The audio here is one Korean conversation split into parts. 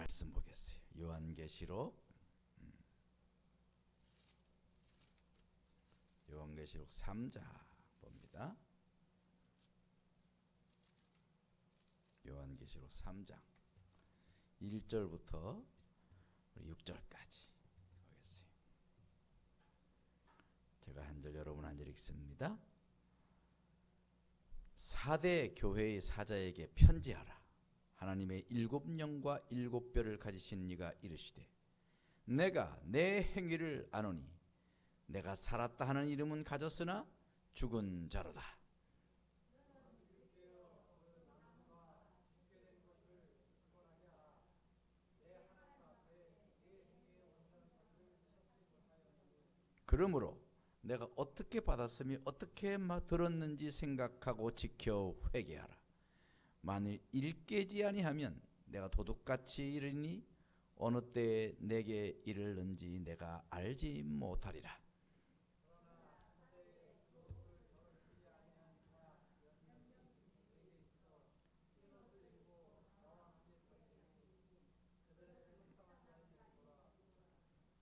말씀 보겠어요. 요한계시록 3장 봅니다. 요한계시록 3장 1절부터 6절까지 보겠어요. 제가 한 절, 여러분 한 절 읽습니다. 사대 교회의 사자에게 편지하라. 하나님의 7영과 7뼈를 가지신 이가 이르시되, 내가 내 행위를 아노니 내가 살았다 하는 이름은 가졌으나 죽은 자로다. 그러므로 내가 어떻게 받았으며 어떻게 들었는지 생각하고 지켜 회개하라. 만일 일깨지 아니하면 내가 도둑같이 이르니 어느 때에 내게 이르는지 내가 알지 못하리라.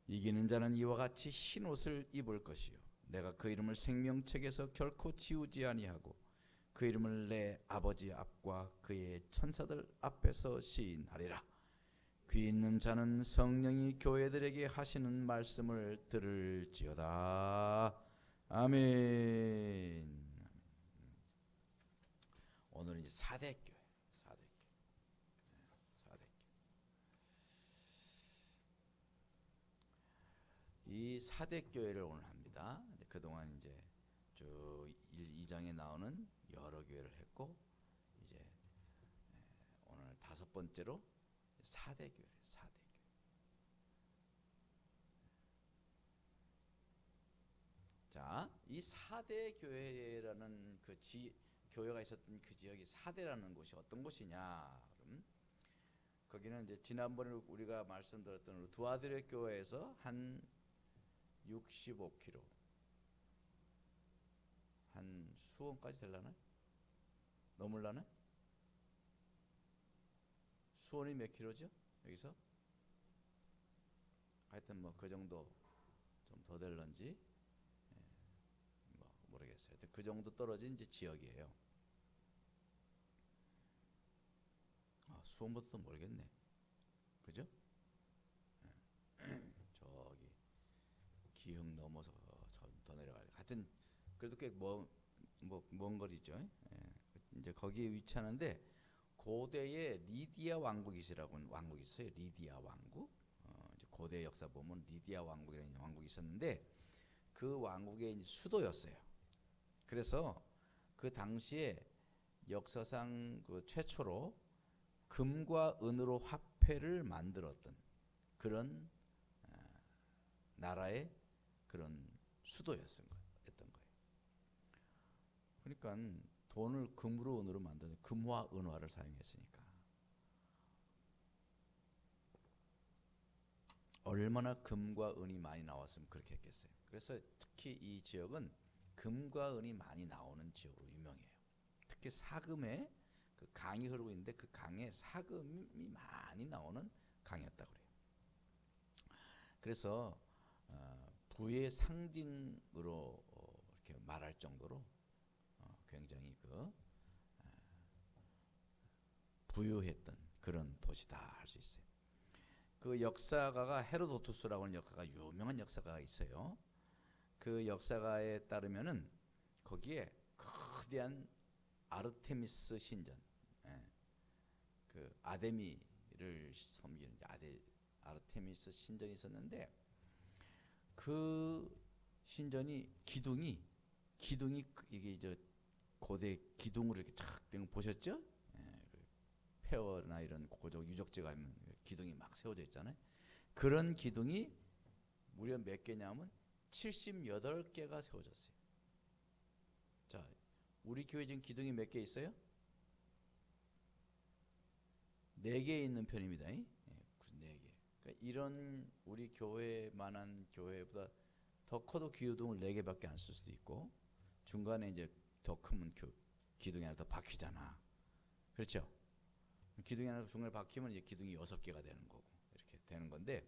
이기는 자는 이와 같이 흰 옷을 입을 것이요 내가 그 이름을 생명책에서 결코 지우지 아니하고 그 이름을 내 아버지 앞과 그의 천사들 앞에서 시인하리라. 귀 있는 자는 성령이 교회들에게 하시는 말씀을 들을지어다. 아멘. 오늘은 이제 사대교회. 이 사대교회를 오늘 합니다. 그동안 이제 쭉 2장에 나오는 여러 교회를 했고, 이제 오늘 5번째로 사대교회. 자, 이 사대교회라는 교회가 있었던 그 지역이 사대라는 곳이 어떤 곳이냐? 그럼 거기는 이제 지난번에 우리가 말씀드렸던 두 아들의 교회에서 한 65km, 한 수원까지 되려나? 넘을라나? 수원이 몇 킬로죠? 여기서? 하여튼 뭐 그 정도 좀 더 될런지 뭐 모르겠어요. 그 정도 떨어진 이제 지역이에요. 수원보다 더 멀겠네. 그죠? 저기 기흥 넘어서 더 내려가야 돼. 하여튼 그래도 꽤 먼 거리죠. 이제 거기에 위치하는데 고대의 리디아 왕국이라고 왕국이 있어요. 리디아 왕국. 이제 고대 역사 보면 리디아 왕국이라는 왕국이 있었는데 그 왕국의 수도였어요. 그래서 그 당시에 역사상 그 최초로 금과 은으로 화폐를 만들었던 그런 나라의 그런 수도였던 거예요. 그러니까 돈을 금으로 은으로 만드는 금화 은화를 사용했으니까 얼마나 금과 은이 많이 나왔으면 그렇게 했겠어요. 그래서 특히 이 지역은 금과 은이 많이 나오는 지역으로 유명해요. 특히 사금에 그 강이 흐르고 있는데 그 강에 사금이 많이 나오는 강이었다고 그래요. 그래서 부의 상징으로 이렇게 말할 정도로 굉장히 부유했던 그런 도시다 할 수 있어요. 그 역사가가 헤로도투스라고 하는 역사가 유명한 역사가가 있어요. 그 역사가에 따르면은 거기에 거대한 아르테미스 신전, 그 아데미를 섬기는 아르테미스 신전이 있었는데 그 신전이 기둥이 이게 저 고대 기둥으로 이렇게 쫙 된 거 보셨죠? 폐허나 이런 고적 유적지가 있는 기둥이 막 세워져 있잖아요. 그런 기둥이 무려 몇 개냐면 78개가 세워졌어요. 자, 우리 교회 지금 기둥이 몇 개 있어요? 4개 있는 편입니다. 4개. 그러니까 이런 우리 교회만한 교회보다 더 커도 기둥을 4개밖에 안 쓸 수도 있고 중간에 이제 더 크면 기둥이 하나 더 박히잖아. 그렇죠? 기둥이 하나 중간에 박히면 이제 기둥이 6개가 되는 거고 이렇게 되는 건데,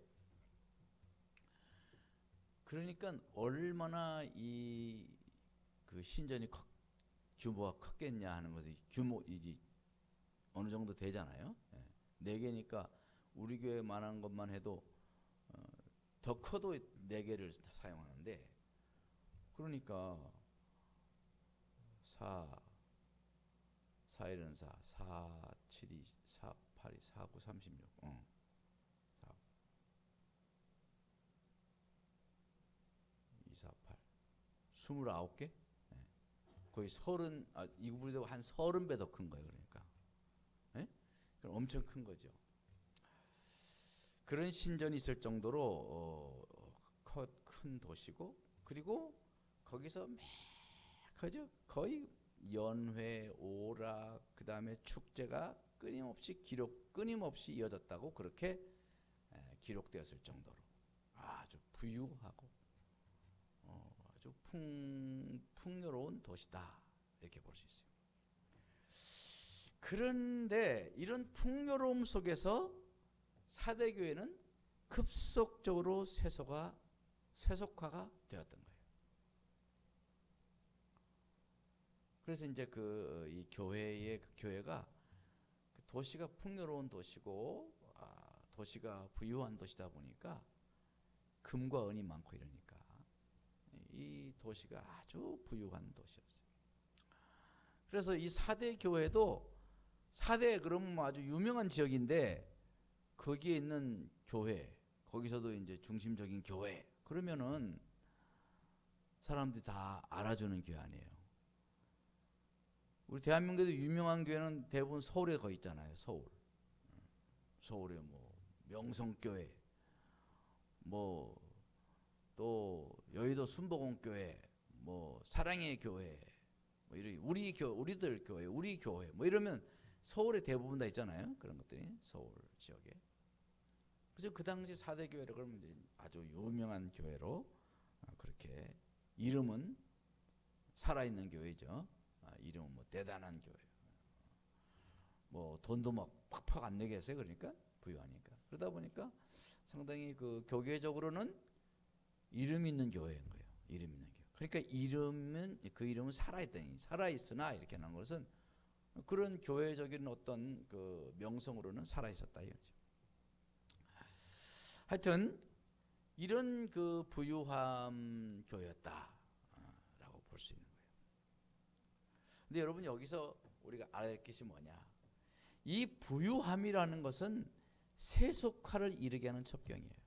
그러니까 얼마나 이 그 신전이 규모가 컸겠냐 하는 것이 규모 이제 어느 정도 되잖아요. 4개니까 우리 교회만한 것만 해도 더 커도 4개를 사용하는데, 그러니까 4, 1은 4, 4, 7이 4, 8이 4, 9, 36. 2, 4, 8. 29개? 거의 30, 이거보다 한 30배 더 큰 거예요. 그러니까. 예? 그럼 엄청 큰 거죠. 그런 신전이 있을 정도로 큰 도시고, 그리고 거기서 그저 거의 연회, 오락, 그 다음에 축제가 끊임없이 이어졌다고 그렇게 기록되었을 정도로 아주 부유하고 아주 풍요로운 도시다, 이렇게 볼 수 있어요. 그런데 이런 풍요로움 속에서 사대교회는 급속적으로 세속화가 되었던 거예요. 그래서 이제 이 교회가 도시가 풍요로운 도시고, 도시가 부유한 도시다 보니까 금과 은이 많고 이러니까 이 도시가 아주 부유한 도시였어요. 그래서 이 사대 교회도, 사대 그러면 아주 유명한 지역인데 거기에 있는 교회, 거기서도 이제 중심적인 교회 그러면은 사람들이 다 알아주는 교회 아니에요. 우리 대한민국에도 유명한 교회는 대부분 서울에 거의 있잖아요. 서울에 뭐 명성교회, 뭐 또 여의도 순복음교회, 뭐 사랑의 교회, 뭐 우리들 교회, 우리 교회 뭐 이러면 서울에 대부분 다 있잖아요. 그런 것들이 서울 지역에. 그래서 그 당시 4대 교회라 그러면 이제 아주 유명한 교회로 그렇게 이름은 살아있는 교회죠. 이름은 뭐 대단한 교회. 뭐 돈도 막 팍팍 안 내게 했어요. 그러니까 부유하니까. 그러다 보니까 상당히 그 교계적으로는 이름 있는 교회인 거예요. 이름 있는 교회. 그러니까 그 이름은 살아있으나 이렇게 하는 것은 그런 교회적인 어떤 그 명성으로는 살아있었다 이거죠. 하여튼 이런 그 부유함 교회였다라고 볼 수 있는 거예요. 근데 여러분 여기서 우리가 알아야 할 것이 뭐냐? 이 부유함이라는 것은 세속화를 이르게 하는 첩경이에요.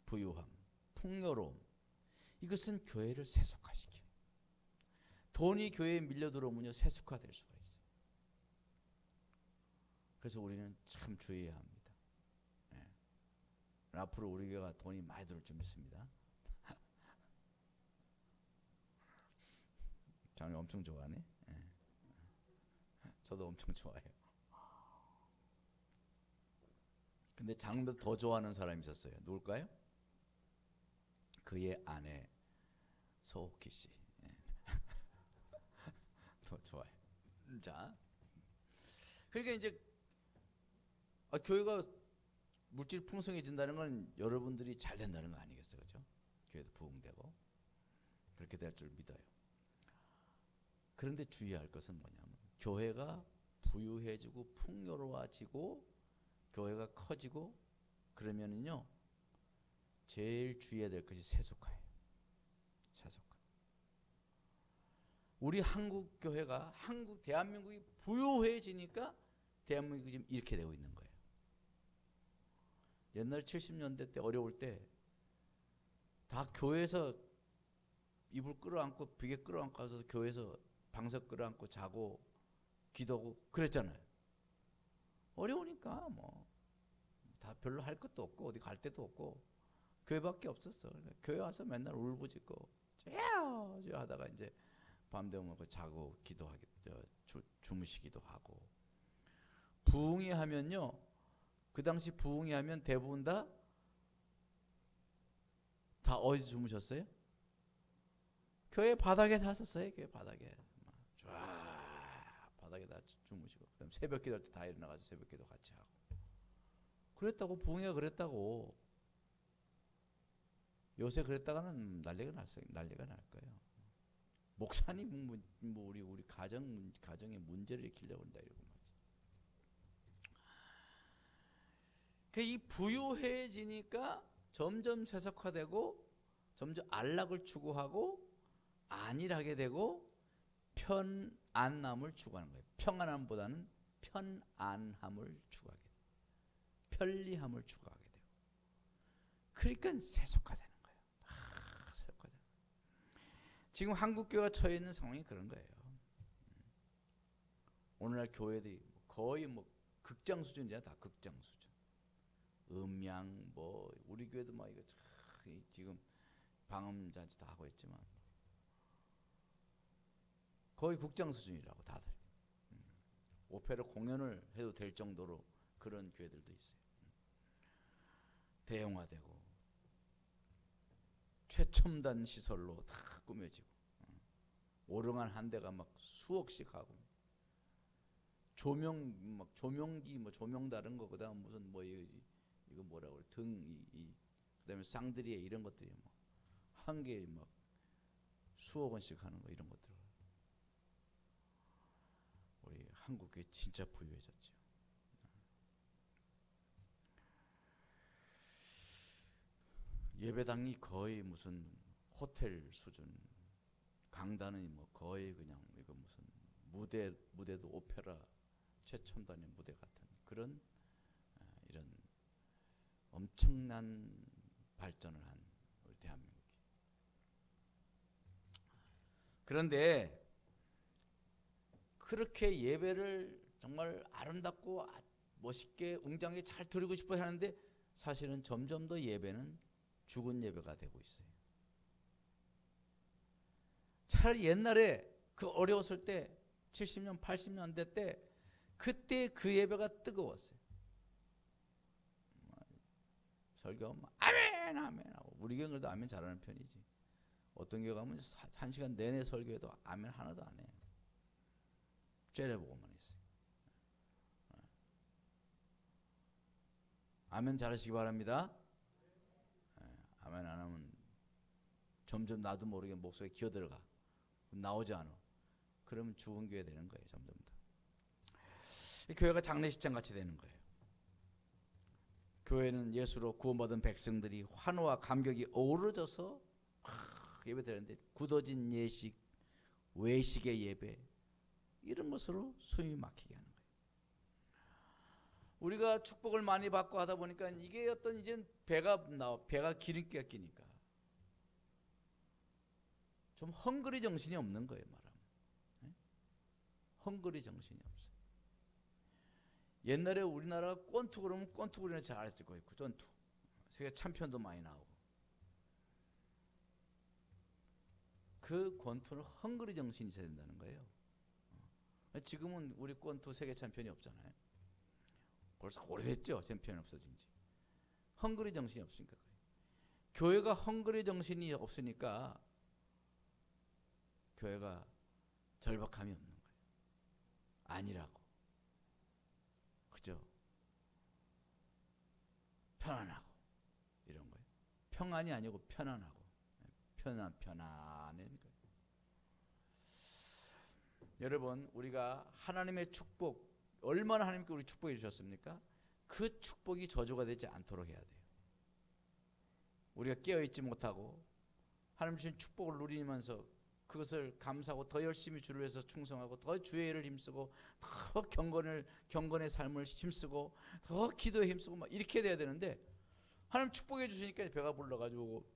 부유함, 풍요로움, 이것은 교회를 세속화시켜요. 돈이 교회에 밀려 들어오면요 세속화될 수가 있어요. 그래서 우리는 참 주의해야 합니다. 앞으로 우리 교회가 돈이 많이 들어올 줄 믿습니다. 장님 엄청 좋아하네. 저도 엄청 좋아해요. 근데 장님보다 더 좋아하는 사람이 있었어요. 누굴까요? 그의 아내 서옥희 씨. 더 좋아요. 자, 그러니까 이제 교회가 물질 풍성해진다는 건 여러분들이 잘 된다는 거 아니겠어요, 그렇죠? 교회도 부흥되고 그렇게 될 줄 믿어요. 그런데 주의할 것은 뭐냐면 교회가 부유해지고 풍요로워지고 교회가 커지고 그러면은요 제일 주의해야 될 것이 세속화예요. 세속화. 우리 한국 교회가 대한민국이 부유해지니까 대한민국이 지금 이렇게 되고 있는 거예요. 옛날 70년대 때 어려울 때 다 교회에서 이불 끌어안고 비계 끌어안고 가서 교회에서 방석 끌어안고 자고 기도하고 그랬잖아요. 어려우니까 뭐 다 별로 할 것도 없고 어디 갈 데도 없고 교회밖에 없었어. 그러니까 교회 와서 맨날 울부짖고 쩌여 하다가 이제 밤 되면 자고 기도하기 주무시기도 하고. 부흥이 하면요 그 당시 부흥이 하면 대부분 다 어디서 주무셨어요? 교회 바닥에 잤었어요. 교회 바닥에 쫙 바닥에다 주무시고, 그다음 새벽 기도할 때 다 일어나가지고 새벽 기도 같이 하고. 그랬다고 부흥회가 그랬다고. 요새 그랬다가는 난리가 날 거예요. 목사님 우리 가정의 문제를 일으키려고 한다 이러고 말이지. 이 부유해지니까 점점 세속화되고 점점 안락을 추구하고 안일하게 되고 편안함을 추구하는 거예요. 평안함보다는 편안함을 추구하게 돼요. 편리함을 추구하게 돼요. 그러니까 세속화되는 거예요. 세속화되는 거예요. 지금 한국 교회가 처해 있는 상황이 그런 거예요. 오늘날 교회들이 거의 극장 수준이야. 다 극장 수준. 음양 우리 교회도 이거 지금 방음 잔치 다 하고 있지만 거의 극장 수준이라고 다들. 오페라 공연을 해도 될 정도로 그런 교회들도 있어요. 대형화되고 최첨단 시설로 다 꾸며지고 오릉한 한 대가 수억씩 하고 조명기 조명 다른 거 그다음 무슨 이거 뭐라고 그래 그다음에 쌍드리에 이런 것들이 한 개에 수억 원씩 하는 거 이런 것들. 우리 한국에 진짜 부유해졌죠. 예배당이 거의 무슨 호텔 수준, 강단은 거의 그냥 이거 무슨 무대도 오페라 최첨단의 무대 같은 그런 이런 엄청난 발전을 한 우리 대한민국이. 그런데 그렇게 예배를 정말 아름답고 멋있게 웅장하게 잘 드리고 싶어 하는데 사실은 점점 더 예배는 죽은 예배가 되고 있어요. 차라리 옛날에 그 어려웠을 때 70년 80년대 때 그때 그 예배가 뜨거웠어요. 설교 아멘 아멘 하고 우리 교회는 그래도 아멘 잘하는 편이지. 어떤 교회 가면 1시간 내내 설교해도 아멘 하나도 안 해. 째려보고만 있어요. 아멘 잘하시기 바랍니다. 아멘 안 하면 점점 나도 모르게 목소리에 기어들어가. 나오지 않아. 그러면 죽은 교회 되는 거예요. 점점 더. 교회가 장례식장 같이 되는 거예요. 교회는 예수로 구원받은 백성들이 환호와 감격이 어우러져서 예배드리는데 굳어진 예식, 외식의 예배 이런 것으로 숨이 막히게 하는 거예요. 우리가 축복을 많이 받고 하다 보니까 이게 어떤 이제 배가 기름기가 끼니까 좀 헝그리 정신이 없는 거예요. 말하면 헝그리 정신이 없어요. 옛날에 우리나라가 권투 그러면 권투 우리나라 잘했을 거예요. 권투 세계 챔피언도 많이 나오고 그 권투는 헝그리 정신이 있어야 된다는 거예요. 지금은 우리 권투 세계 챔피언이 없잖아요. 벌써 오래됐죠. 챔피언이 없어진 지. 헝그리 정신이 없으니까 그래요. 교회가 헝그리 정신이 없으니까 교회가 절박함이 없는 거예요. 아니라고. 그죠? 편안하고 이런 거예요. 평안이 아니고 편안하고 편안한 거예요. 여러분 우리가 하나님의 축복 얼마나 하나님께 우리 축복해 주셨습니까? 그 축복이 저주가 되지 않도록 해야 돼요. 우리가 깨어있지 못하고 하나님 주신 축복을 누리면서 그것을 감사하고 더 열심히 주를 위해서 충성하고 더 주의 일을 힘쓰고 더 경건의 삶을 힘쓰고 더 기도에 힘쓰고 막 이렇게 돼야 되는데 하나님 축복해 주시니까 배가 불러가지고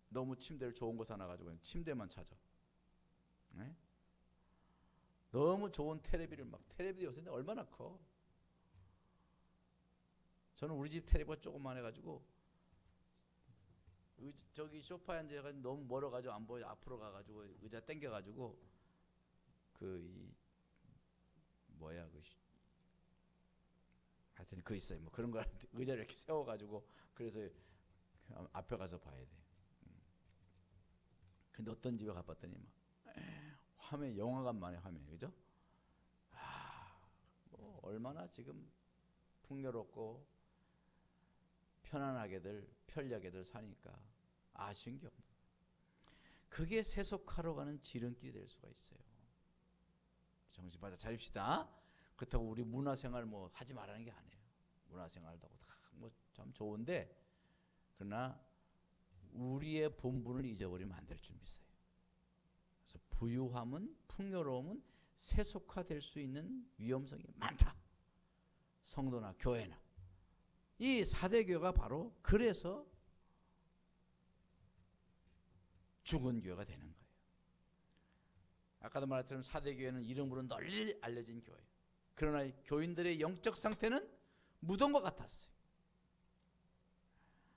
너무 침대를 좋은 거 사놔가지고 그냥 침대만 찾아. 네? 너무 좋은 테레비를 테레비 요새 얼마나 커. 저는 우리 집 테레비가 조금만 해가지고 저기 소파에 앉아가지고 너무 멀어가지고 안 보여. 앞으로 가가지고 의자 당겨가지고 하여튼 그 있어요. 그런 거 의자를 이렇게 세워가지고 그래서 앞에 가서 봐야 돼. 근데 어떤 집에 가봤더니 화면 영화관만의 화면 그죠? 얼마나 지금 풍요롭고 편리하게들 사니까 아쉬운 게 없는 거예요. 그게 세속화로 가는 지름길이 될 수가 있어요. 정신 바짝 차립시다. 그렇다고 우리 문화생활 뭐 하지 말라는 게 아니에요. 문화생활도 하고 다 뭐 참 좋은데, 그러나 우리의 본분을 잊어버리면 안 될 줄 믿어요. 그래서 부유함은, 풍요로움은 세속화될 수 있는 위험성이 많다. 성도나 교회나 이 4대 교회가 바로 그래서 죽은 교회가 되는 거예요. 아까도 말했던 4대 교회는 이름으로 널리 알려진 교회. 그러나 교인들의 영적 상태는 무덤과 같았어요.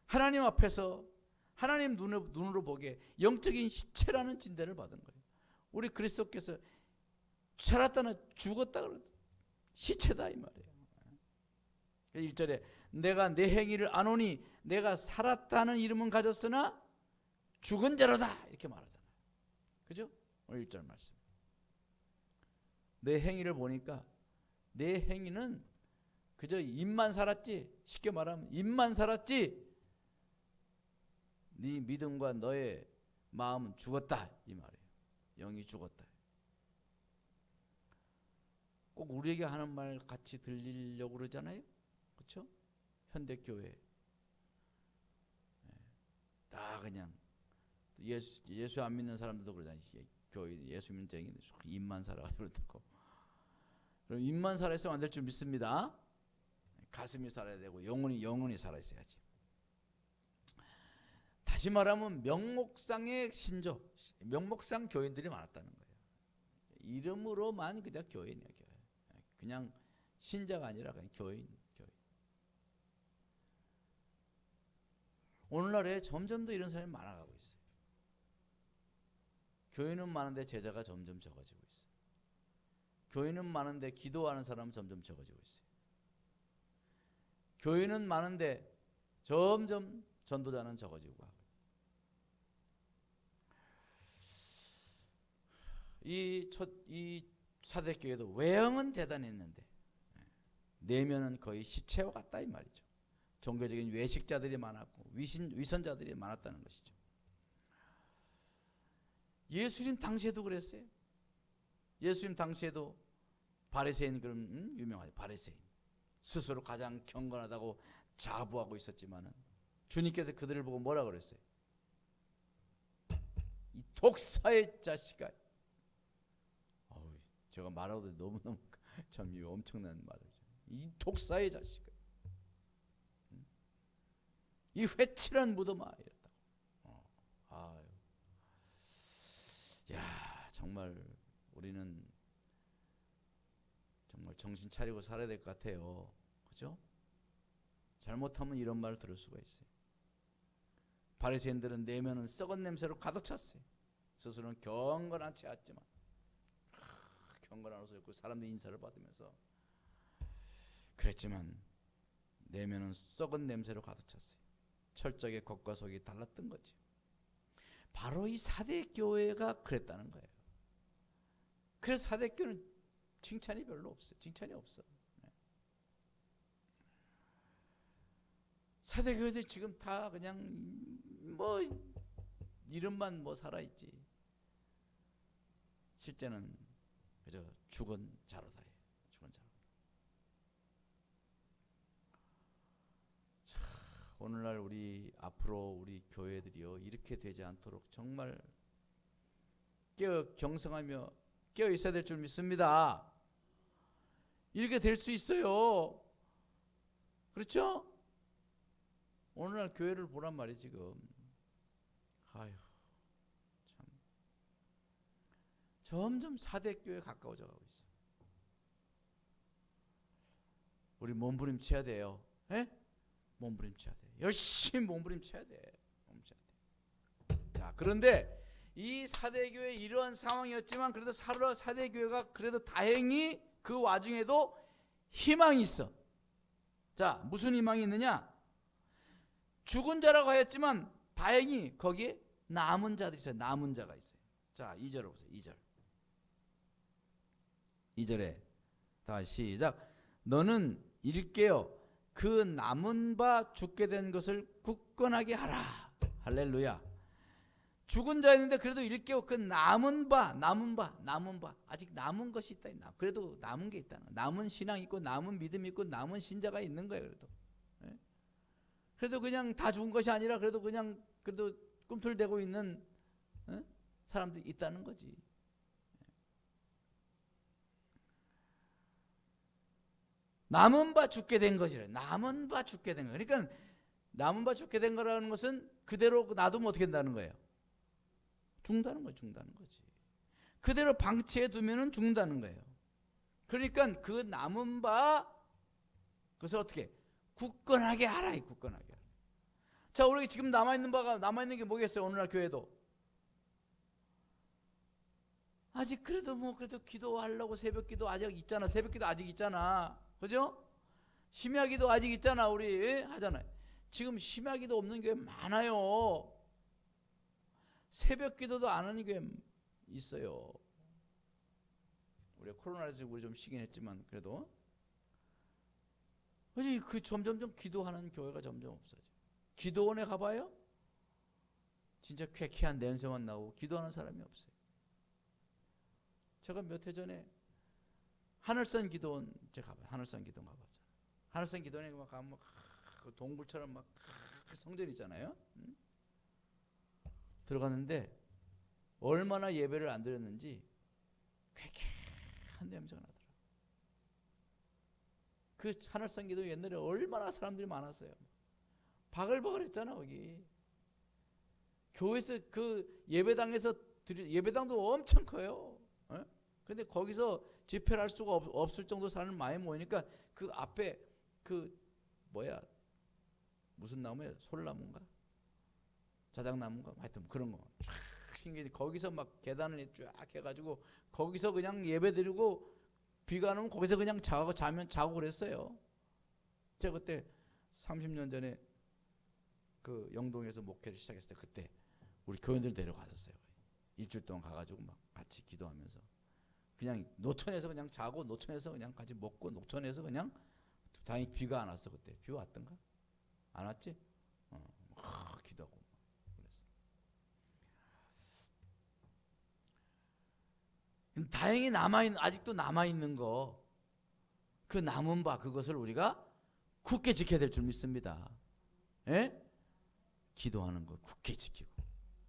하나님 앞에서 하나님 눈으로 보기에 영적인 시체라는 진대를 받은 거예요. 우리 그리스도께서 살았다나 죽었다 그러듯 시체다 이 말이에요. 1절에 내가 내 행위를 아노니 내가 살았다는 이름은 가졌으나 죽은 자로다 이렇게 말하잖아요. 그죠? 오늘 1절 말씀. 내 행위를 보니까 내 행위는 그저 입만 살았지, 쉽게 말하면 입만 살았지 네 믿음과 너의 마음은 죽었다 이 말이에요. 영이 죽었다. 꼭 우리에게 하는 말 같이 들리려고 그러잖아요. 그렇죠? 현대교회 다 그냥 예수 안 믿는 사람들도 그러잖아요. 교회 예수 믿는 쟁이들 입만 살아 그러고. 그럼 입만 살아있으면 안 될 줄 믿습니다. 가슴이 살아야 되고 영혼이 살아 있어야지. 다시 말하면 명목상의 신조, 명목상 교인들이 많았다는 거예요. 이름으로만 그냥 교인이야, 교회. 그냥 신자가 아니라 그냥 교인. 오늘날에 점점 더 이런 사람이 많아가고 있어요. 교인은 많은데 제자가 점점 적어지고 있어요. 교인은 많은데 기도하는 사람은 점점 적어지고 있어요. 교인은 많은데 점점 전도자는 적어지고 하고. 이 4대 교회도 외형은 대단했는데 내면은 거의 시체와 같다 이 말이죠. 종교적인 외식자들이 많았고 위선자들이 많았다는 것이죠. 예수님 당시에도 그랬어요. 예수님 당시에도 바리새인, 그럼 유명하죠. 바리새인 스스로 가장 경건하다고 자부하고 있었지만은 주님께서 그들을 보고 뭐라 그랬어요? 이 독사의 자식아. 제가 말하고도 너무너무 참 엄청난 말이죠. 이 독사의 자식아, 이 회칠한 무덤아 이랬다. 야, 정말 우리는 정말 정신 차리고 살아야 될 것 같아요. 그죠? 잘못하면 이런 말을 들을 수가 있어요. 바리새인들은 내면은 썩은 냄새로 가득 찼어요. 스스로는 경건한 채 했지만 경건한 옷을 입고 사람들 인사를 받으면서 그랬지만 내면은 썩은 냄새로 가득 찼어요. 철저하게 겉과 속이 달랐던 거죠. 바로 이 4대 교회가 그랬다는 거예요. 그래서 4대 교회는 칭찬이 별로 없어요. 칭찬이 없어. 4대 교회들 지금 다 그냥 뭐 이름만 뭐 살아있지. 실제는 그저 죽은 자로다. 죽은 자로. 자, 오늘날 우리 앞으로 우리 교회들이요 이렇게 되지 않도록 정말 경성하며 깨어 있어야 될 줄 믿습니다. 이렇게 될 수 있어요. 그렇죠? 오늘날 교회를 보란 말이에요 지금. 아휴, 참 점점 4대 교회에 가까워져 가고 있어요. 우리 몸부림쳐야 돼요. 에? 몸부림쳐야 돼. 열심히 몸부림쳐야 돼. 자, 그런데 이 4대 교회 이러한 상황이었지만 그래도 4대 교회가 그래도 다행히 그 와중에도 희망이 있어. 자, 무슨 희망이 있느냐? 죽은 자라고 하였지만 다행히 거기에 남은 자들이 있어요. 남은 자가 있어요. 자, 2절 보세요. 2절에 다시 시작. 너는 일깨어 그 남은 바 죽게 된 것을 굳건하게 하라. 할렐루야. 죽은 자였는데 그래도 일깨워 그 남은 바 아직 남은 것이 있다. 그래도 남은 게 있다는 거야. 남은 신앙이 있고 남은 믿음이 있고 남은 신자가 있는 거예요. 그래도 그냥 다 죽은 것이 아니라 그래도 꿈틀대고 있는 사람들이 있다는 거지. 남은 바 죽게 된 것이래. 남은 바 죽게 된 거. 그러니까 남은 바 죽게 된 거라는 것은 그대로 놔두면 어떻게 된다는 거예요? 죽는다는 거지. 그대로 방치해 두면은 죽는다는 거예요. 그러니까 그 남은 바 그것을 어떻게 굳건하게 하라. 굳건하게 하라. 자, 우리 지금 남아있는 게 뭐겠어요? 오늘날 교회도 아직 그래도 기도하려고 새벽기도 아직 있잖아. 새벽기도 아직 있잖아. 그죠? 심야기도 아직 있잖아. 우리 하잖아요. 지금 심야기도 없는 교회 많아요. 새벽기도도 안 하는 교회 있어요. 우리가 코로나에서 우리 좀 쉬긴 했지만 그래도 점점점 기도하는 교회가 점점 없어져. 기도원에 가봐요. 진짜 쾌쾌한 냄새만 나오고 기도하는 사람이 없어요. 제가 몇 해 전에 하늘산 기도원 가봤잖아요. 하늘산 기도원에 막 가면 동굴처럼 막 성전 있잖아요. 들어갔는데 얼마나 예배를 안 드렸는지 쾌쾌한 냄새가 나더라고요. 그 하늘산 기도 옛날에 얼마나 사람들이 많았어요. 바글바글 했잖아. 거기 교회에서 그 예배당에서 예배당도 엄청 커요. 근데 거기서 집회를 할 수가 없을 정도 사람이 많이 모이니까 그 앞에 무슨 나무야? 솔나무인가? 자작나무인가? 하여튼 그런 거 쫙 신기해. 거기서 막 계단을 쫙 해가지고 거기서 그냥 예배 드리고 비가 안 오면 거기서 그냥 자고 그랬어요. 제가 그때 30년 전에 그 영동에서 목회를 시작했을 때 그때 우리 교인들 데려갔었어요. 일주일 동안 가가지고 막 같이 기도하면서 그냥 노천에서 그냥 자고 노천에서 그냥 같이 먹고 노천에서 그냥 다행히 비가 안 왔어. 그때 비 왔던가? 안 왔지? 기도하고 그랬어. 다행히 아직도 남아있는 거, 그 남은 바 그것을 우리가 굳게 지켜야 될 줄 믿습니다. 예? 기도하는 거 굳게 지키고,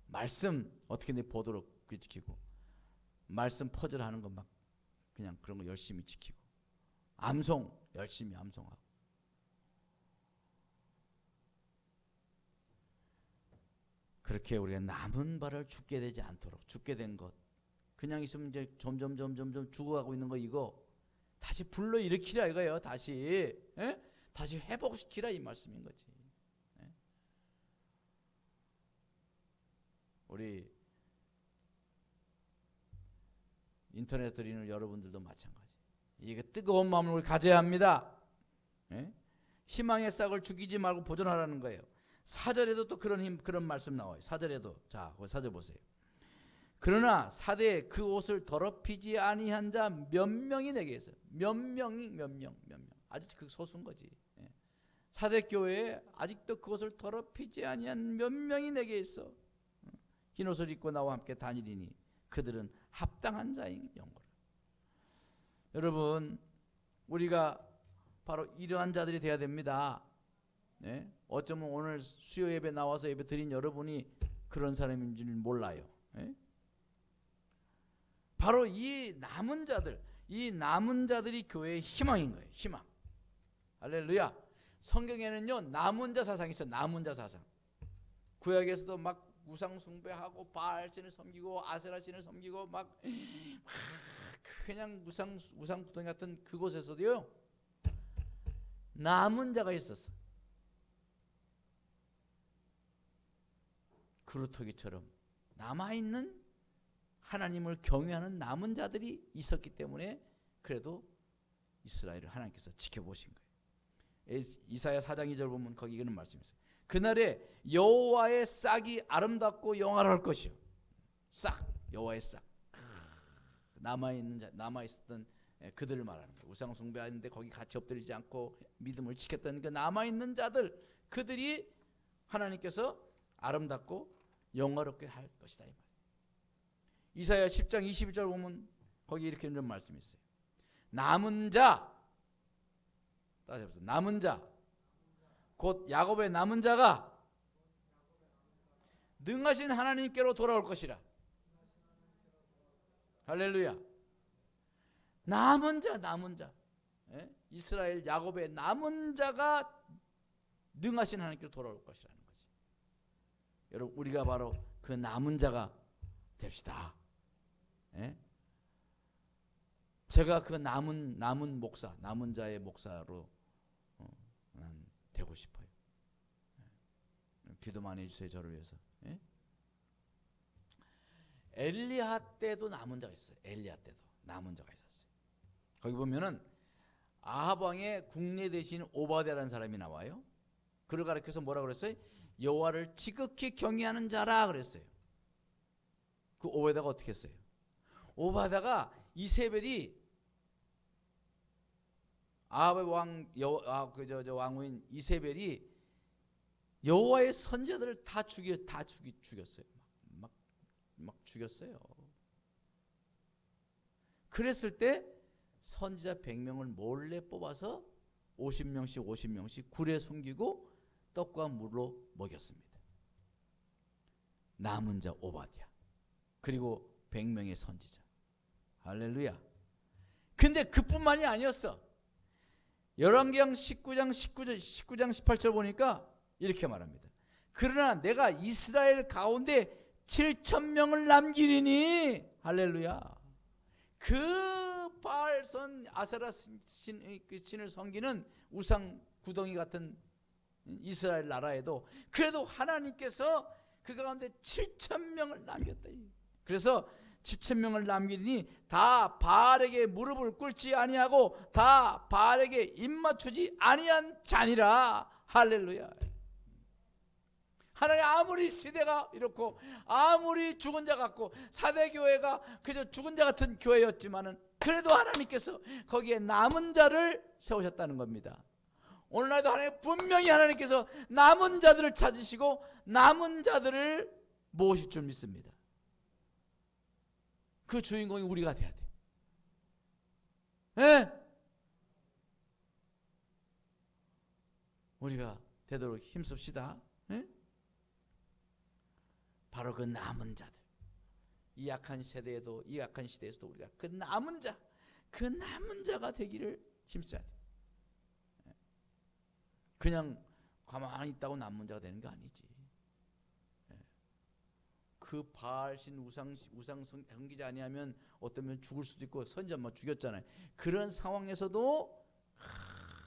말씀 어떻게 보도록 굳게 지키고, 말씀 퍼즐하는 거 막 그냥 그런 거 열심히 지키고, 암송 열심히 암송하고. 그렇게 우리가 남은 바를 죽게 되지 않도록, 죽게 된 것 그냥 있으면 이제 점점 죽어가고 있는 거, 이거 다시 불러일으키라 이거예요. 다시 다시 회복시키라 이 말씀인 거지. 우리 인터넷 드리는 여러분들도 마찬가지. 이게 뜨거운 마음을 우리 가져야 합니다. 희망의 싹을 죽이지 말고 보존하라는 거예요. 4절에도 또 그런 말씀 나와요. 4절에도 자, 4절 보세요. 그러나 사대에 그 옷을 더럽히지 아니한 자 몇 명이 내게 있어요. 몇 명. 아주 그 소수인 거지. 사대 교회에 아직도 그 옷을 더럽히지 아니한 몇 명이 내게 있어. 흰 옷을 입고 나와 함께 다니리니 그들은 합당한 자인 영고라. 여러분, 우리가 바로 이러한 자들이 되어야 됩니다. 어쩌면 오늘 수요 예배 나와서 예배 드린 여러분이 그런 사람인지는 몰라요. 바로 이 남은 자들이 교회의 희망인 거예요. 희망. 할렐루야. 성경에는요 남은 자 사상이 있어요. 남은 자 사상. 구약에서도 막 우상 숭배하고 바알신을 섬기고 아세라신을 섬기고 막 그냥 우상 구덩이 같은 그곳에서도요 남은 자가 있었어. 그루터기처럼 남아있는 하나님을 경외하는 남은 자들이 있었기 때문에 그래도 이스라엘을 하나님께서 지켜보신 거예요. 이사야 4장 2절 보면 거기 이런 말씀이 있어요. 그날에 여호와의 싹이 아름답고 영화로울 것이요. 싹, 여호와의 싹. 남아있었던 그들을 말하는 거예요. 우상 숭배하는데 거기 같이 엎드리지 않고 믿음을 지켰던 그 남아있는 자들, 그들이 하나님께서 아름답고 영화롭게 할 것이다 이 말이에요. 이사야 10장 21절 보면 거기 이렇게 이런 말씀이 있어요. 남은 자, 다시 해보세요. 남은 자, 곧 야곱의 남은 자가 능하신 하나님께로 돌아올 것이라. 할렐루야. 남은 자, 남은 자, 이스라엘 야곱의 남은 자가 능하신 하나님께로 돌아올 것이라는 거지. 여러분, 우리가 바로 그 남은 자가 됩시다. 제가 그 남은 목사, 남은 자의 목사로 난 되고 싶어요. 기도 많이 해주세요, 저를 위해서. 엘리야 때도 남은 자가 있어요. 엘리야 때도 남은 자가 있었어요. 거기 보면은 아합 왕의 국내 대신 오바댜라는 사람이 나와요. 그를 가리켜서 뭐라 그랬어요? 여호와를 지극히 경외하는 자라 그랬어요. 그 오바댜가 어떻게 했어요? 오바댜가 이세벨이 아합의 왕후인 이세벨이 여호와의 선지자들을 다 죽였어요. 막 죽였어요. 그랬을 때 선지자 100명을 몰래 뽑아서 50명씩 굴에 숨기고 떡과 물로 먹였습니다. 남은 자 오바댜, 그리고 100명의 선지자. 할렐루야. 근데 그뿐만이 아니었어. 열왕기상 19장 18절 보니까 이렇게 말합니다. 그러나 내가 이스라엘 가운데 7,000명을 남기리니. 할렐루야. 그 바알선 아세라 신을 섬기는 우상 구덩이 같은 이스라엘 나라에도 그래도 하나님께서 그 가운데 7,000명을 남겼다. 그래서 7,000명을 남기니 다 바알에게 무릎을 꿇지 아니하고 다 바알에게 입맞추지 아니한 자니라. 할렐루야. 하나님, 아무리 시대가 이렇고 아무리 죽은 자 같고 사대교회가 그저 죽은 자 같은 교회였지만은 그래도 하나님께서 거기에 남은 자를 세우셨다는 겁니다. 오늘날도 하나님 분명히 하나님께서 남은 자들을 찾으시고 남은 자들을 모으실 줄 믿습니다. 그 주인공이 우리가 돼야 돼. 우리가 되도록 힘씁시다. 바로 그 남은 자들, 이 약한 세대에도, 이 약한 시대에서도 우리가 그 남은 자가 되기를 힘써야 돼. 그냥 가만히 있다고 남은 자가 되는 게 아니지. 그 바알신 우상 섬기지 아니하면 어쩌면 죽을 수도 있고, 선지자 죽였잖아요. 그런 상황에서도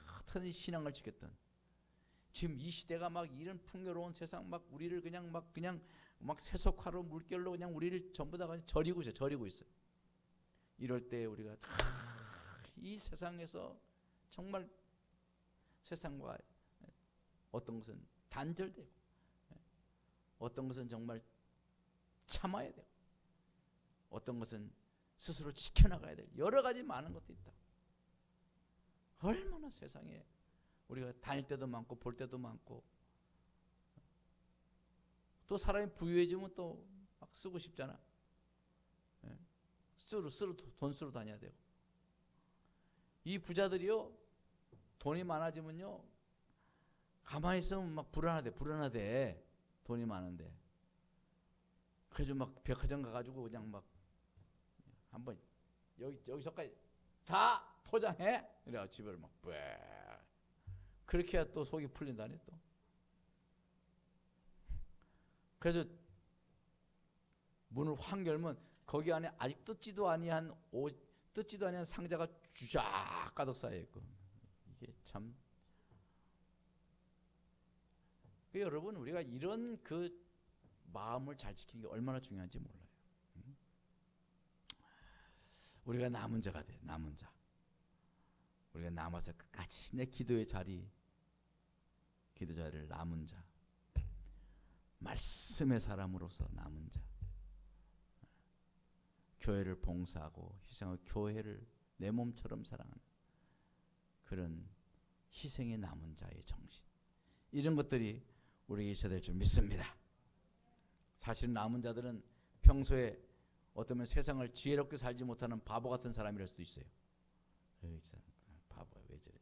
같은 신앙을 지켰던, 지금 이 시대가 막 이런 풍요로운 세상, 막 우리를 그냥 세속화로 물결로 그냥 우리를 전부 다 저리고 있어요. 이럴 때 우리가 이 세상에서 정말 세상과 어떤 것은 단절되고 어떤 것은 정말 참아야 되고 어떤 것은 스스로 지켜나가야 될 여러 가지 많은 것도 있다. 얼마나 세상에 우리가 다닐 때도 많고 볼 때도 많고, 또 사람이 부유해지면 또 막 쓰고 싶잖아. 돈 쓰러 다녀야 되고. 이 부자들이요, 돈이 많아지면요 가만히 있으면 막 불안하대. 돈이 많은데. 그래서 막 백화점 가가지고 그냥 막 한번 여기서까지 다 포장해. 이래가 집을 막 그렇게 해야 또 속이 풀린다니 또. 그래서 문을 확 열면 거기 안에 아직 뜯지도 아니한 상자가 쫙 가득 쌓여 있고. 이게 참. 여러분, 우리가 이런 그 마음을 잘 지키는 게 얼마나 중요한지 몰라요. 우리가 남은 자가 돼. 남은 자. 우리가 남아서 끝까지 내 기도의 자리를 남은 자, 말씀의 사람으로서 남은 자, 교회를 봉사하고 희생하고 교회를 내 몸처럼 사랑하는 그런 희생에 남은 자의 정신, 이런 것들이 우리에게 있어야 될 줄 믿습니다. 사실 남은 자들은 평소에 어쩌면 세상을 지혜롭게 살지 못하는 바보 같은 사람이랄 수도 있어요. 바보야, 왜 저래.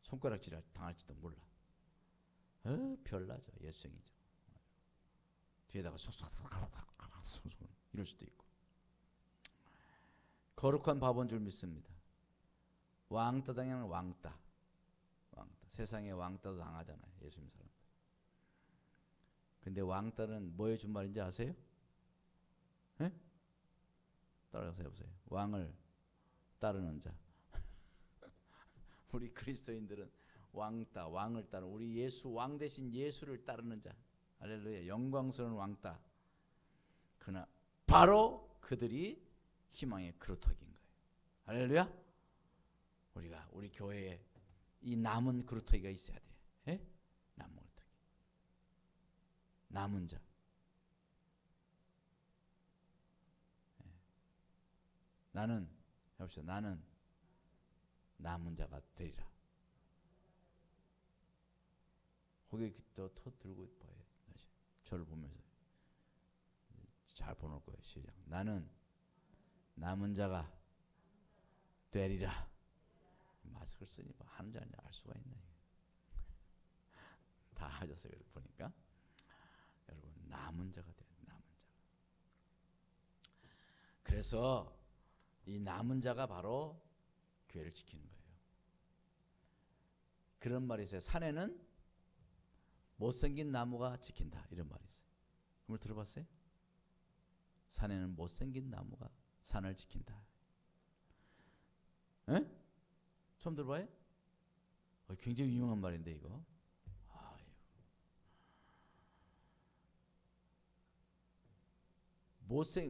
손가락질 당할지도 몰라. 별나죠. 예수형이죠. 뒤에다가 쏙쏙쏙 이럴 수도 있고. 거룩한 바보인 줄 믿습니다. 왕따 당하는 왕따. 세상에 왕따도 당하잖아요. 예수님 사람들. 근데 왕따는 뭐의 준말인지 아세요? 에? 따라서 해보세요. 왕을 따르는 자. 우리 그리스도인들은 왕따, 왕을 따르는, 우리 예수, 왕 대신 예수를 따르는 자. 할렐루야. 영광스러운 왕따. 그러나 바로 그들이 희망의 그루터기인 거예요. 할렐루야. 우리 교회에 이 남은 그루터기가 있어야 돼. 예? 남은 그루터기. 남은 자. 예. 나는 해봅시다. 나는 남은 자가 되리라. 고개 더 들고 봐요. 다시 저를 보면서 잘 보낼 거예요. 시작. 나는 남은 자가 되리라. 마스크를 쓰니 뭐 하는지 아닌지 알 수가 있네. 다 하셨어요. 보니까 여러분 남은 자가 돼요. 남은 자. 그래서 이 남은 자가 바로 교회를 지키는 거예요. 그런 말이 있어요. 산에는 못생긴 나무가 지킨다, 이런 말이 있어요. 그걸 들어봤어요? 산에는 못생긴 나무가 산을 지킨다. 에? 처음 들어봐요? 굉장히 유명한 말인데 이거.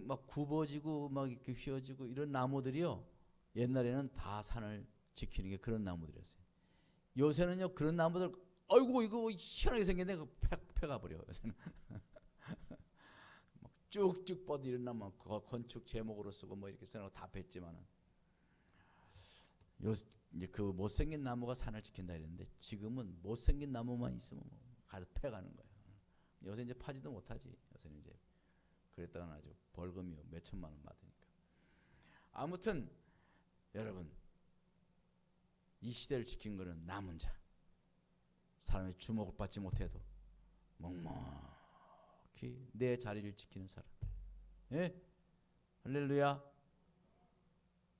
막 굽어지고 막 이렇게 휘어지고 이런 나무들이요, 옛날에는 다 산을 지키는 게 그런 나무들이었어요. 요새는요 그런 나무들, 아이고 이거 희한하게 생겼네, 그 패가 버려. 요새는 막 쭉쭉 뻗어 이런 나무 건축 제목으로 쓰고 뭐 이렇게 써놓고 다 뺐지만은, 이제 그 못생긴 나무가 산을 지킨다 이랬는데, 지금은 못생긴 나무만 있으면 뭐 가서 패가는 거예요. 요새 이제 파지도 못하지. 요새는 이제 그랬다가는 아주 벌금이요 몇 천만 원 받으니까. 아무튼 여러분, 이 시대를 지킨 거는 남은 자. 사람의 주목을 받지 못해도 묵묵히 내 자리를 지키는 사람. 예? 할렐루야.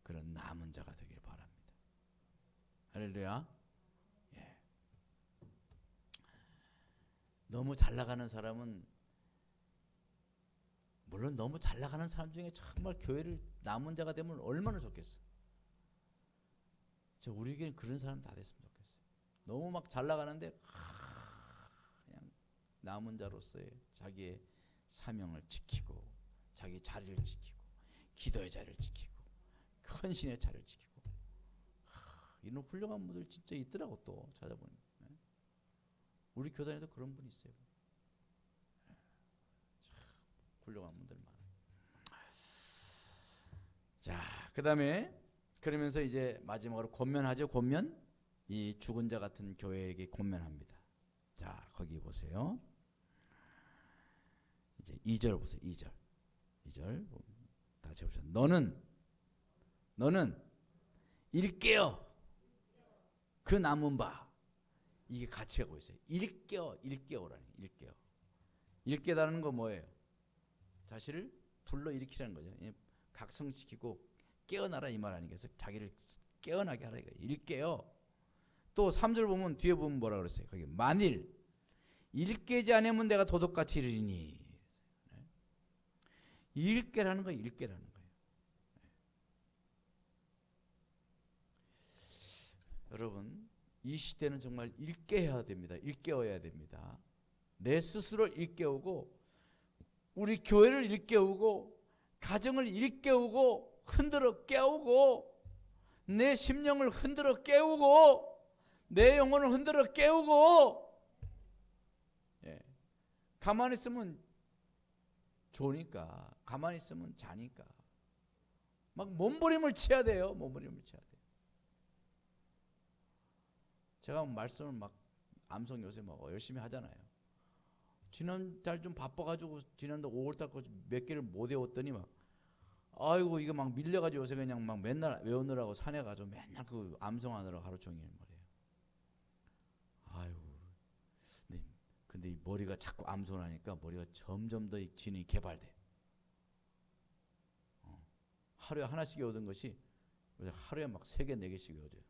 그런 남은 자가 되길 바랍니다. 할렐루야. 예. 너무 잘 나가는 사람은, 물론 너무 잘 나가는 사람 중에 정말 교회를 남은 자가 되면 얼마나 좋겠어. 우리 교회는 그런 사람 다 됐으면 좋겠어요. 너무 막 잘 나가는데 그냥 남은 자로서의 자기의 사명을 지키고, 자기 자리를 지키고, 기도의 자리를 지키고, 헌신의 자리를 지키고, 이런 훌륭한 분들 진짜 있더라고. 또 찾아보니 우리 교단에도 그런 분이 있어요. 참 훌륭한 분들 많아요. 자, 그 다음에 그러면서 이제 마지막으로 권면하죠. 권면. 이 죽은 자 같은 교회에게 권면합니다. 자, 거기 보세요. 이제 2절 보세요. 2절 다시 해보세요. 너는 일깨어 그 남은 바. 이게 같이 하고 있어요. 일깨어라니. 일깨다는 거 뭐예요? 자신을 불러일으키라는 거죠. 각성시키고 깨어나라 이 말 아니겠어요? 자기를 깨어나게 하라 이거예요. 일깨어. 또 3절 보면, 뒤에 보면 뭐라 그랬어요? 거기 만일 일깨지 않으면 내가 도둑같이 이르리니. 일깨라는 거예요. 일깨라는 거예요. 여러분, 이 시대는 정말 일깨어야 됩니다. 일깨어야 됩니다. 내 스스로를 일깨우고, 우리 교회를 일깨우고, 가정을 일깨우고, 흔들어 깨우고, 내 심령을 흔들어 깨우고, 내 영혼을 흔들어 깨우고. 예. 가만히 있으면 좋으니까, 가만히 있으면 자니까. 막 몸부림을 쳐야 돼요. 몸부림을 쳐야 돼요. 제가 말씀을 막 암송 요새 막 열심히 하잖아요. 지난달 좀 바빠가지고 지난달 5월달까지 몇 개를 못 외웠더니 막 아이고 이거 막 밀려가지고 요새 그냥 막 맨날 외우느라고 산에 가서 맨날 그 암송하느라 하루 종일 말이에요. 아이고 근데 이 머리가 자꾸 암송하니까 머리가 점점 더 지능이 개발돼. 하루에 하나씩 외우던 것이 하루에 막 3개 4개씩 외워져요.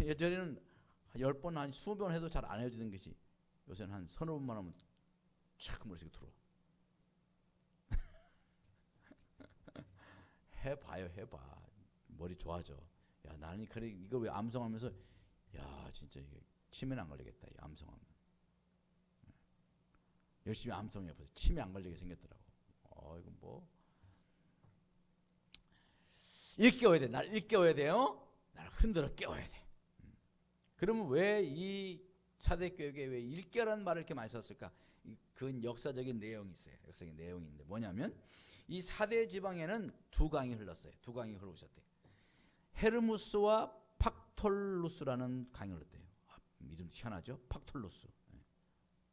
예전에는 10번 한 20번 해도 잘 안 해지는 것이 요새는 한 1~2번만 하면 촥 머릿속에 들어와. 해봐요. 해봐. 머리 좋아져. 야 나는 그래 이걸 왜 암송하면서 야 진짜 이게 치매는 안 걸리겠다. 이 암송하면. 열심히 암송해봐서 치매 안 걸리게 생겼더라고. 이거 뭐 일깨워야 돼. 날 일깨워야 돼요. 날 흔들어 깨워야 돼. 그러면 왜 이 사대교육에 왜 일깨라는 말을 이렇게 많이 썼을까? 그건 역사적인 내용이 있어요. 역사적인 내용인데 뭐냐면 이 사대 지방에는 2강이 흘렀어요. 2강이 흘러오셨대요. 헤르무스와 팍톨루스라는 강이 흘렀대요. 이름 희한하죠? 팍톨루스.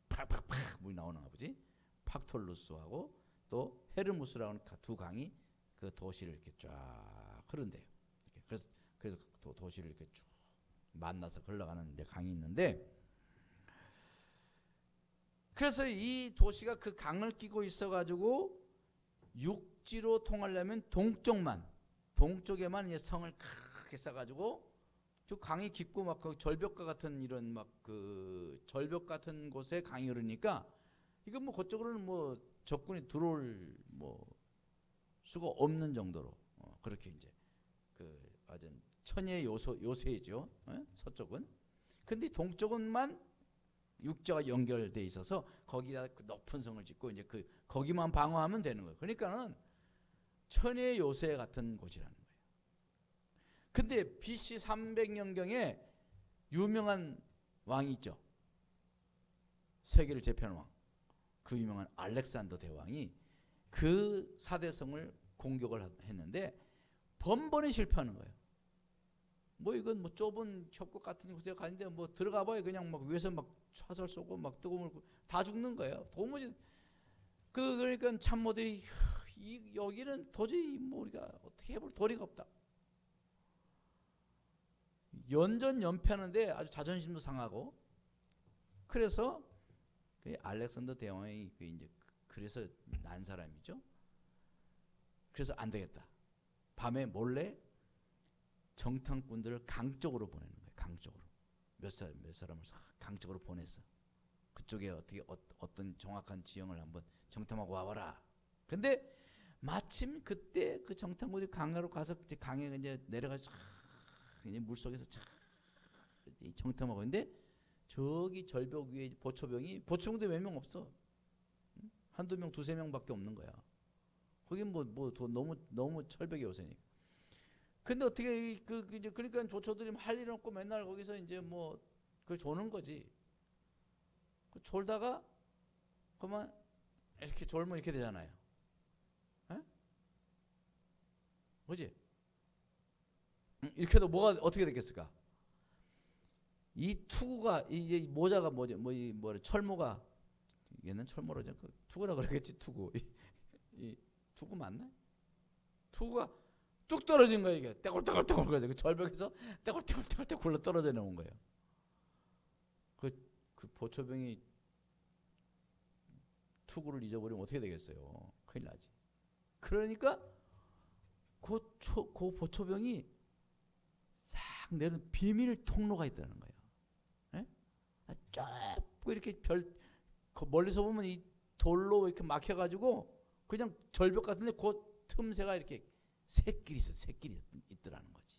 팍팍팍 물이 나오는 아버지. 팍톨루스하고 또 헤르무스라는 2강이 그 도시를 이렇게 쫙 흐른대요. 이렇게. 그래서 도시를 이렇게 쭉 만나서 흘러가는 이제 강이 있는데, 그래서 이 도시가 그 강을 끼고 있어가지고 육지로 통하려면 동쪽에만 이제 성을 크게 쌓아가지고 저 강이 깊고 막 그 절벽과 같은 이런 막 그 절벽 같은 곳에 강이 흐르니까 이건 뭐 그쪽으로는 뭐 적군이 들어올 뭐 수가 없는 정도로 그렇게 이제 그 완전 천의 요새이죠. 서쪽은. 근데 동쪽은만 육지가 연결돼 있어서 거기다 그 높은 성을 짓고 이제 거기만 방어하면 되는 거예요. 그러니까는 천의 요새 같은 곳이라는 거예요. 근데 BC 300년경에 유명한 왕이 있죠. 세계를 제패한 왕. 그 유명한 알렉산더 대왕이 그 사대성을 공격을 했는데 번번이 실패하는 거예요. 뭐 이건 뭐 좁은 협곡 같은 곳에 가는데 뭐 들어가 봐요. 그냥 막 위에서 막 화살 쏘고 막 뜨거운 물 다 죽는 거예요. 도무지 그러니까 참모들이 여기는 도저히 뭐 우리가 어떻게 해볼 도리가 없다. 연전연패하는데 아주 자존심도 상하고, 그래서 그 알렉산더 대왕이 이제 그래서 난 사람이죠. 그래서 안 되겠다. 밤에 몰래 정탐꾼들을 강 쪽으로 보내는 거예요. 강 쪽으로 몇 사람을 강 쪽으로 보냈어. 그쪽에 어떤 정확한 지형을 한번 정탐하고 와봐라. 근데 마침 그때 그 정탐꾼이 강으로 가서 이제 강에 이제 내려가서 이제 물 속에서 정탐하고 있는데 저기 절벽 위에 보초병도 몇 명 없어. 한두 명, 2~3명밖에 없는 거야. 거긴 뭐 너무 철벽이 요새니까. 근데 어떻게 이제 그러니까 조초들이 할 일 없고 맨날 거기서 이제 뭐 그 조는 거지. 그 졸다가 그만 이렇게 졸면 이렇게 되잖아요. 에? 그지? 이렇게 해도 뭐가 어떻게 됐겠을까? 이 투구가 이제 모자가 뭐죠? 철모가 얘는 철모로죠. 투구라 그러겠지. 투구. 이 투구 맞나? 투구가 뚝 떨어진 거예요. 이게 떼굴떼굴떼굴 그래서 그 절벽에서 떼굴떼굴떼굴 굴러 떨어져 나온 거예요. 그 보초병이 투구를 잊어버리면 어떻게 되겠어요? 큰일 나지. 그러니까 그 보초병이 싹 내는 비밀 통로가 있다는 거예요. 좁고 이렇게 멀리서 보면 이 돌로 이렇게 막혀가지고 그냥 절벽 같은데 그 틈새가 이렇게 새길이 있더라는 거지.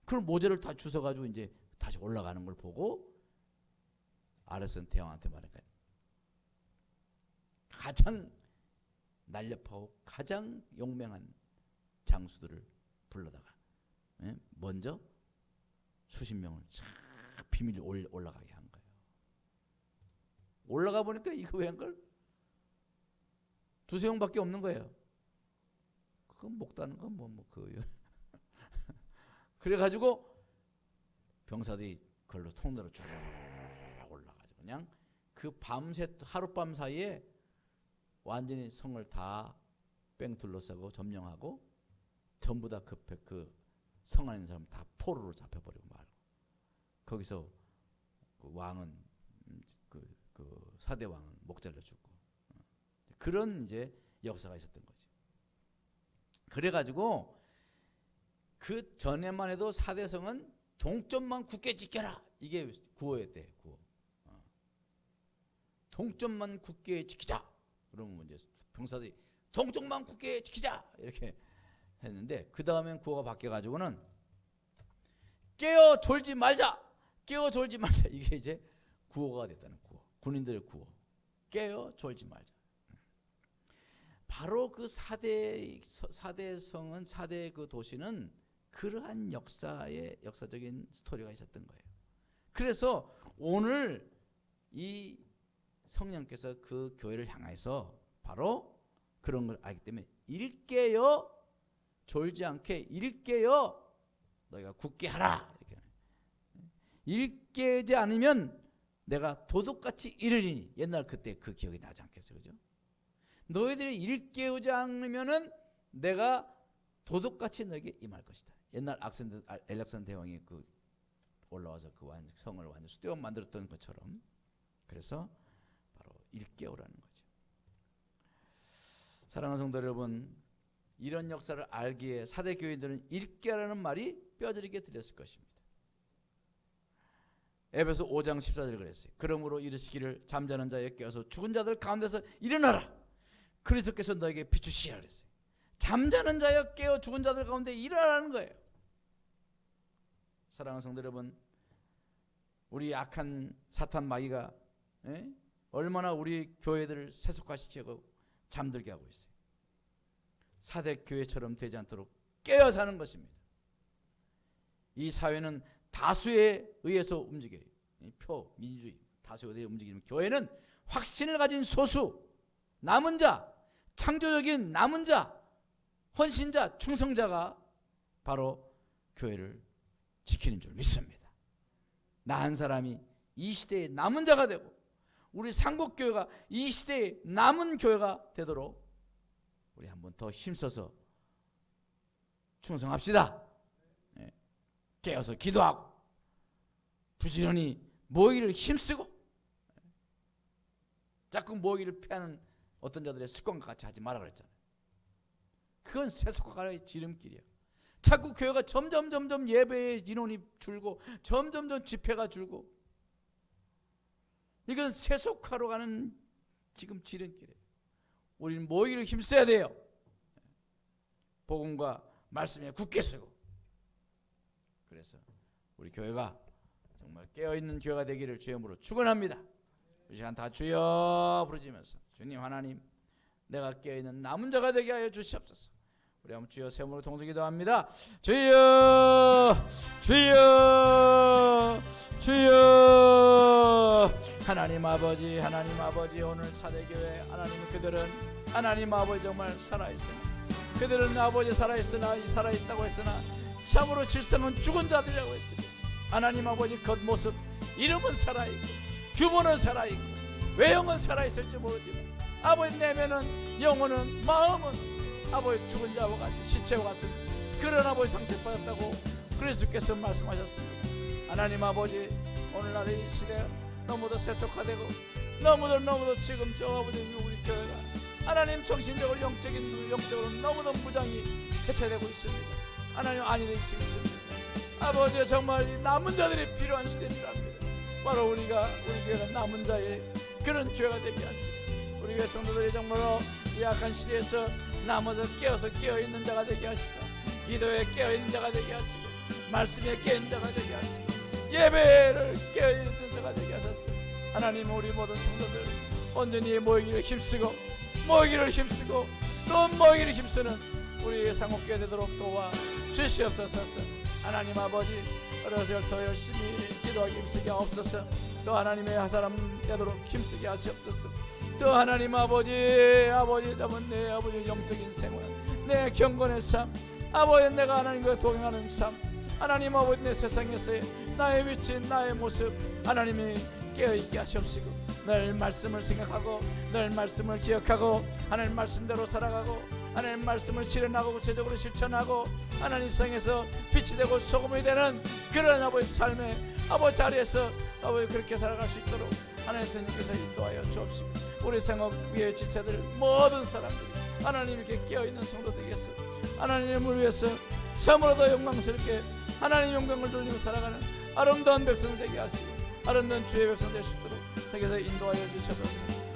그럼 모자를 다 주워가지고 이제 다시 올라가는 걸 보고 알렉산더 대왕한테 말할까요? 가장 날렵하고 가장 용맹한 장수들을 불러다가 먼저 수십 명을 비밀리 올라가게 한 거예요. 올라가 보니까 이거 왜 한 걸? 두세 명밖에 없는 거예요. 그건 목다는 건 그래가지고 병사들이 그걸로 통로로 쭉 올라가죠. 그냥 그 밤새 하룻밤 사이에 완전히 성을 다 뺑 둘러싸고 점령하고 전부 다 그 성 안에 있는 사람 다 포로로 잡혀버리고 말고, 거기서 그 왕은 그 사대 왕은 목 잘려 죽고, 그런 이제 역사가 있었던 거지. 그래가지고 그 전에만 해도 사대성은 동점만 굳게 지켜라, 이게 구호였대. 구호. 동점만 굳게 지키자. 그러면 이제 병사들이 동점만 굳게 지키자 이렇게 했는데, 그 다음엔 구호가 바뀌어가지고는 깨어 졸지 말자, 깨어 졸지 말자, 이게 이제 구호가 됐다는 구호. 군인들의 구호. 깨어 졸지 말자. 바로 그 사대성은, 사대 그 도시는 그러한 역사적인 스토리가 있었던 거예요. 그래서 오늘 이 성령께서 그 교회를 향해서 바로 그런 걸 알기 때문에, 일깨어 졸지 않게, 일깨어 너희가 굳게 하라, 이렇게. 일깨지 않으면 내가 도둑같이 이르리니. 옛날 그때 그 기억이 나지 않겠어요, 그죠? 너희들이 일깨우지 않으면은 내가 도둑같이 너에게 임할 것이다. 옛날 알렉산더 대왕이 그 올라와서 그 성을 완전 수도원 만들었던 것처럼, 그래서 바로 일깨우라는 거죠. 사랑하는 성도 여러분, 이런 역사를 알기에 사대 교인들은 일깨라는 말이 뼈저리게 들렸을 것입니다. 에베소 5장 14절 그랬어요. 그러므로 이르시기를 잠자는 자에 깨어서 죽은 자들 가운데서 일어나라, 그리스도께서 너에게 비추시라 그랬어요. 잠자는 자여 깨어 죽은 자들 가운데 일어나라는 거예요. 사랑하는 성도 여러분, 우리 악한 사탄 마귀가 얼마나 우리 교회들을 세속화시키고 잠들게 하고 있어요. 사대 교회처럼 되지 않도록 깨어 사는 것입니다. 이 사회는 다수에 의해서 움직여요. 민주주의, 다수에 의해 움직이는 교회는 확신을 가진 소수, 남은 자, 창조적인 남은 자, 헌신자, 충성자가 바로 교회를 지키는 줄 믿습니다. 나 한 사람이 이 시대의 남은 자가 되고, 우리 상국교회가 이 시대의 남은 교회가 되도록 우리 한번 더 힘써서 충성합시다. 깨어서 기도하고 부지런히 모이기를 힘쓰고, 자꾸 모이기를 피하는 어떤 자들의 습관과 같이 하지 마라 그랬잖아요. 그건 세속화의 지름길이에요. 자꾸 교회가 점점 예배의 인원이 줄고 점점 집회가 줄고, 이건 세속화로 가는 지금 지름길이에요. 우리는 모이기를 힘써야 돼요. 복음과 말씀에 굳게 서고. 그래서 우리 교회가 정말 깨어있는 교회가 되기를 주의 이름으로 축원합니다. 이 시간 다 주여 부르짖으면서, 주님 하나님, 내가 깨어있는 남은 자가 되게 하여 주시옵소서. 우리 한번 주여 세 번으로 동성 기도합니다. 주여, 주여, 주여. 하나님 아버지, 하나님 아버지, 오늘 사대교회 하나님, 그들은 하나님 아버지 정말 살아있으나, 그들은 아버지 살아있으나, 살아있다고 했으나 참으로 실상은 죽은 자들이라고 했습니다. 하나님 아버지, 겉모습, 이름은 살아있고 규모는 살아있고 외형은 살아있을지 모르지만 아버지 내면은, 영혼은, 마음은 아버지 죽은 자와 같이 시체와 같은 그런 아버지 상태받았다고 그리스도께서 말씀하셨습니다. 하나님 아버지, 오늘날의 이 시대 너무도 세속화되고 너무도 지금 저 아버지 우리 교회가 하나님 정신적으로 영적으로 너무도 무장이 해체되고 있습니다. 하나님 안일해 있고 있습니다. 아버지, 정말 이 남은 자들이 필요한 시대인 줄 압니다. 바로 우리 교회가 남은 자의 그런 교회가 되게 하시고, 우리 교회 성도들이 정말로 이 약한 시대에서 남아서 깨어서 깨어있는 자가 되게 하시고, 기도에 깨어있는 자가 되게 하시고, 말씀에 깨어있는 자가 되게 하시고, 예배를 깨어있는 자가 되게 하셨어요. 하나님, 우리 모든 성도들 온전히 모이기를 힘쓰고 또 모이기를 힘쓰는 우리의 상옥교회 되도록 도와 주시옵소서. 하나님 아버지, 어려서 더 열심히 기도하기 힘쓰게 하옵소서. 또 하나님의 사람 되도록 힘쓰게 하시옵소서. 또 하나님 아버지 잡은 내 아버지 영적인 생활, 내 경건의 삶, 아버지 내가 하나님과 동행하는 삶, 하나님 아버지 내 세상에서의 나의 위치, 나의 모습, 하나님이 깨어있게 하시옵시고 늘 말씀을 생각하고 늘 말씀을 기억하고 하나님 말씀대로 살아가고 하나님 말씀을 실현하고 구체적으로 실천하고 하나님 세상에서 빛이 되고 소금이 되는 그런 아버지 삶의 아버지 자리에서 아버지 그렇게 살아갈 수 있도록 하나님 선생님께서 인도하여 주옵시고 우리 생업 위에 지체들 모든 사람들이 하나님 이렇게 깨어있는 성도 되겠어 하나님을 위해서 참으로도 영광스럽게 하나님 영광을 돌리며 살아가는 아름다운 백성 되게 하시고 아름다운 주의 백성 될 수 있도록 되게서 인도하여 주셔서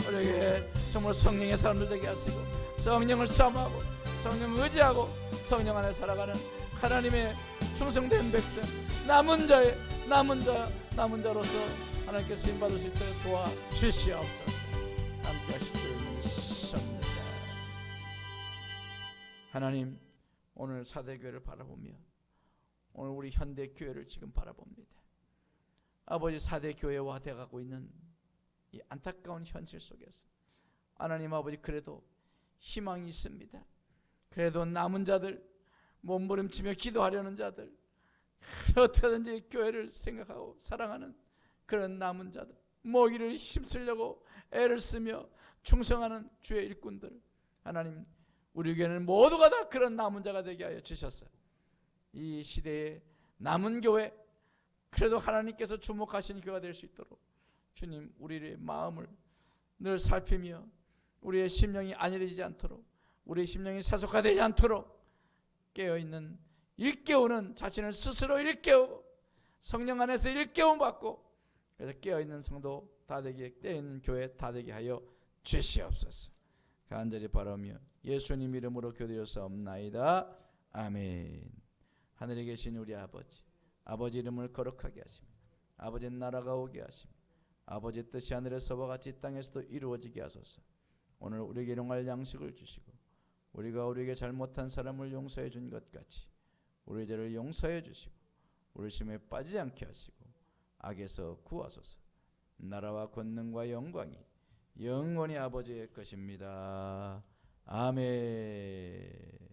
우리에게 정말 성령의 사람들 되게 하시고 성령을 싸움하고 성령을 의지하고 성령 안에 살아가는 하나님의 충성된 백성 남은 자로서 하나님께 쓰임받을 수 있도록 도와주시옵소서. 함께 하실 줄 믿습니다. 하나님 오늘 사대교회를 바라보며 오늘 우리 현대교회를 지금 바라봅니다. 아버지 사대교회화 되어가고 있는 이 안타까운 현실 속에서 하나님 아버지 그래도 희망이 있습니다. 그래도 남은 자들 몸부림치며 기도하려는 자들 어떻게든지 교회를 생각하고 사랑하는 그런 남은 자들 모기를 힘쓰려고 애를 쓰며 충성하는 주의 일꾼들 하나님 우리 교회는 모두가 다 그런 남은 자가 되게 하여 주셨어요. 이 시대에 남은 교회 그래도 하나님께서 주목하시는 교회가 될 수 있도록 주님 우리의 마음을 늘 살피며 우리의 심령이 안일해지지 않도록 우리의 심령이 세속화되지 않도록 깨어있는 일깨우는 자신을 스스로 일깨우고 성령 안에서 일깨움 받고 그래서 깨어있는 성도 다 되게 깨어있는 교회 다 되게 하여 주시옵소서. 간절히 바라며 예수님 이름으로 기도드렸사옵나이다. 아멘. 하늘에 계신 우리 아버지 이름을 거룩하게 하시며 아버지 나라가 오게 하시며 아버지 뜻이 하늘에서와 같이 땅에서도 이루어지게 하소서. 오늘 우리에게 일용할 양식을 주시고 우리가 우리에게 잘못한 사람을 용서해 준 것 같이 우리 죄를 용서해 주시고 우리 심에 빠지지 않게 하시고 악에서 구하소서. 나라와 권능과 영광이 영원히 아버지의 것입니다. 아멘.